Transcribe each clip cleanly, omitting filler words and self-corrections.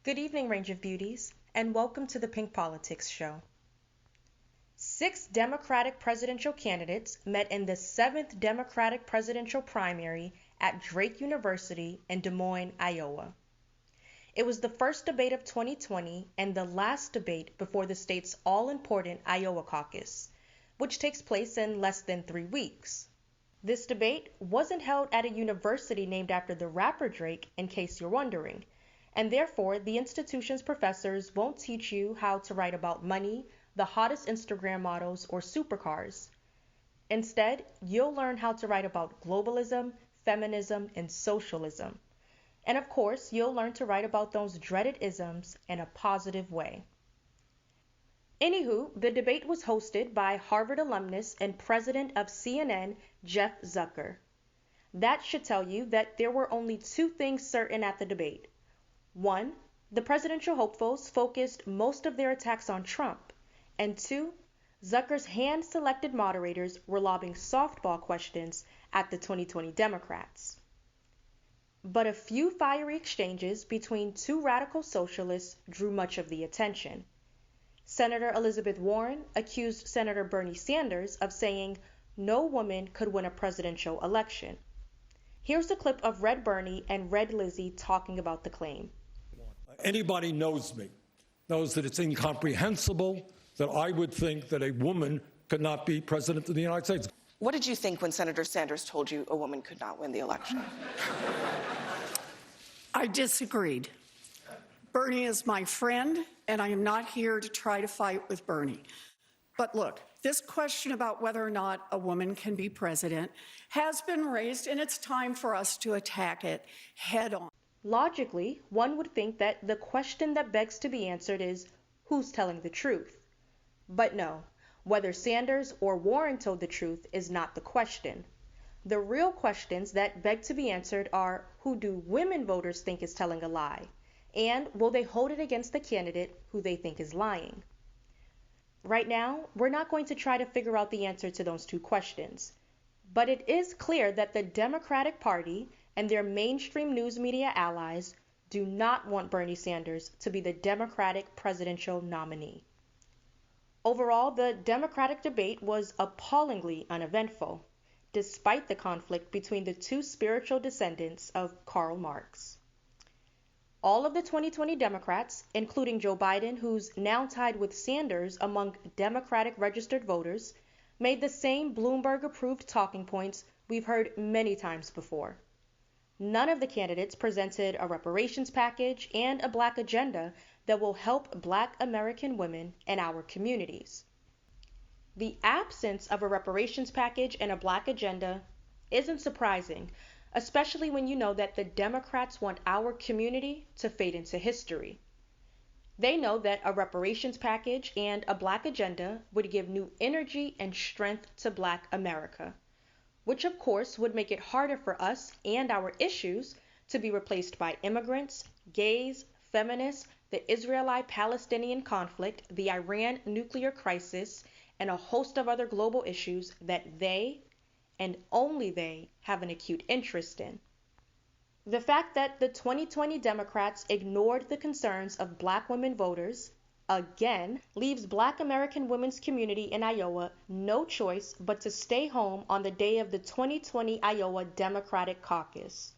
Good evening, Range of Beauties, and welcome to the Pink Politics Show. 6 Democratic presidential candidates met in the 7th Democratic presidential primary at Drake University in Des Moines, Iowa. It was the first debate of 2020 and the last debate before the state's all-important Iowa caucus, which takes place in less than 3 weeks. This debate wasn't held at a university named after the rapper Drake, in case you're wondering, and therefore the institution's professors won't teach you how to write about money, the hottest Instagram models, or supercars. Instead, you'll learn how to write about globalism, feminism, and socialism. And of course, you'll learn to write about those dreaded isms in a positive way. Anywho, the debate was hosted by Harvard alumnus and president of CNN, Jeff Zucker. That should tell you that there were only 2 things certain at the debate. 1, the presidential hopefuls focused most of their attacks on Trump. And 2, Zucker's hand-selected moderators were lobbing softball questions at the 2020 Democrats. But a few fiery exchanges between 2 radical socialists drew much of the attention. Senator Elizabeth Warren accused Senator Bernie Sanders of saying no woman could win a presidential election. Here's a clip of Red Bernie and Red Lizzie talking about the claim. Anybody knows me knows that it's incomprehensible that I would think that a woman could not be president of the United States. What did you think when Senator Sanders told you a woman could not win the election? I disagreed. Bernie is my friend, and I am not here to try to fight with Bernie. But look, this question about whether or not a woman can be president has been raised, and it's time for us to attack it head on. Logically, one would think that the question that begs to be answered is, who's telling the truth? But no, whether Sanders or Warren told the truth is not the question. The real questions that beg to be answered are, who do women voters think is telling a lie? And will they hold it against the candidate who they think is lying? Right now, we're not going to try to figure out the answer to those 2 questions. But it is clear that the Democratic Party and their mainstream news media allies do not want Bernie Sanders to be the Democratic presidential nominee. Overall, the Democratic debate was appallingly uneventful, despite the conflict between the 2 spiritual descendants of Karl Marx. All of the 2020 Democrats, including Joe Biden, who's now tied with Sanders among Democratic registered voters, made the same Bloomberg-approved talking points we've heard many times before. None of the candidates presented a reparations package and a Black agenda that will help Black American women and our communities. The absence of a reparations package and a Black agenda isn't surprising, especially when you know that the Democrats want our community to fade into history. They know that a reparations package and a Black agenda would give new energy and strength to Black America, which of course would make it harder for us and our issues to be replaced by immigrants, gays, feminists, the Israeli-Palestinian conflict, the Iran nuclear crisis, and a host of other global issues that they, and only they, have an acute interest in. The fact that the 2020 Democrats ignored the concerns of Black women voters, again, leaves Black American women's community in Iowa no choice but to stay home on the day of the 2020 Iowa Democratic Caucus.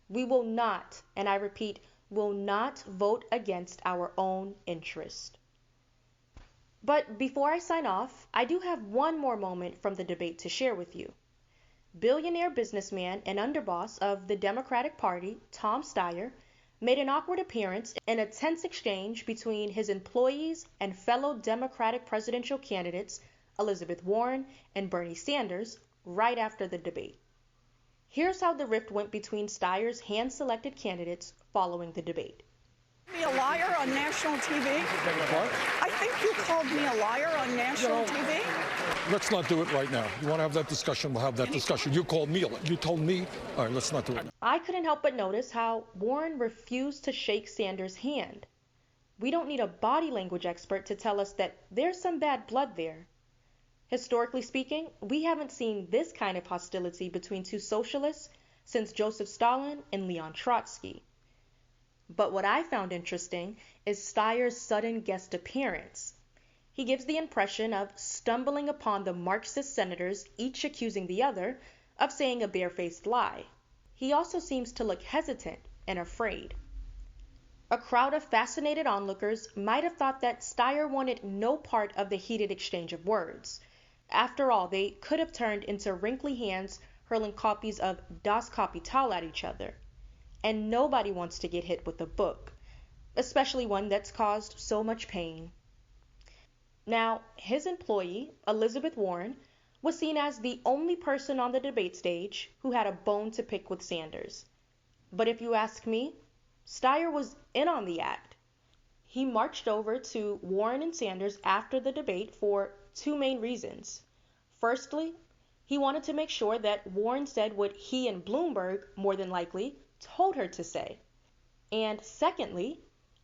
We will not, and I repeat, will not vote against our own interest. But before I sign off, I do have one more moment from the debate to share with you. Billionaire businessman and underboss of the Democratic Party, Tom Steyer, made an awkward appearance in a tense exchange between his employees and fellow Democratic presidential candidates, Elizabeth Warren and Bernie Sanders, right after the debate. Here's how the rift went between Steyer's hand-selected candidates following the debate. Me a liar on national TV? What? I think you called me a liar on national TV. Let's not do it right now. You want to have that discussion, we'll have that discussion. You called me, you told me. All right, let's not do it now. I couldn't help but notice how Warren refused to shake Sanders' hand. We don't need a body language expert to tell us that there's some bad blood there. Historically speaking, we haven't seen this kind of hostility between 2 socialists since Joseph Stalin and Leon Trotsky. But what I found interesting is Steyer's sudden guest appearance. He gives the impression of stumbling upon the Marxist senators, each accusing the other of saying a barefaced lie. He also seems to look hesitant and afraid. A crowd of fascinated onlookers might have thought that Steyer wanted no part of the heated exchange of words. After all, they could have turned into wrinkly hands hurling copies of Das Kapital at each other. And nobody wants to get hit with a book, especially one that's caused so much pain. Now, his employee, Elizabeth Warren, was seen as the only person on the debate stage who had a bone to pick with Sanders. But if you ask me, Steyer was in on the act. He marched over to Warren and Sanders after the debate for two main reasons. Firstly, he wanted to make sure that Warren said what he and Bloomberg, more than likely, told her to say. And secondly,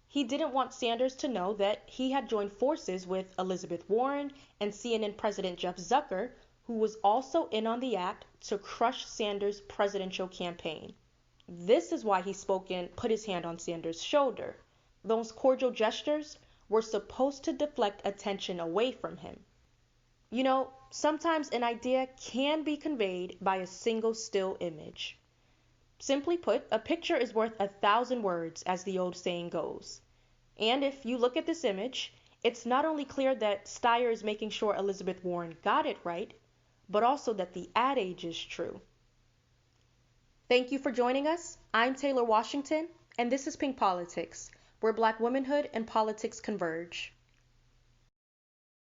he didn't want Sanders to know that he had joined forces with Elizabeth Warren and CNN President Jeff Zucker, who was also in on the act to crush Sanders' presidential campaign. This is why he spoke and put his hand on Sanders' shoulder. Those cordial gestures were supposed to deflect attention away from him. You know, sometimes an idea can be conveyed by a single still image. Simply put, a picture is worth 1,000 words, as the old saying goes. And if you look at this image, it's not only clear that Steyer is making sure Elizabeth Warren got it right, but also that the adage is true. Thank you for joining us. I'm Taylor Washington, and this is Pink Politics, where Black womanhood and politics converge.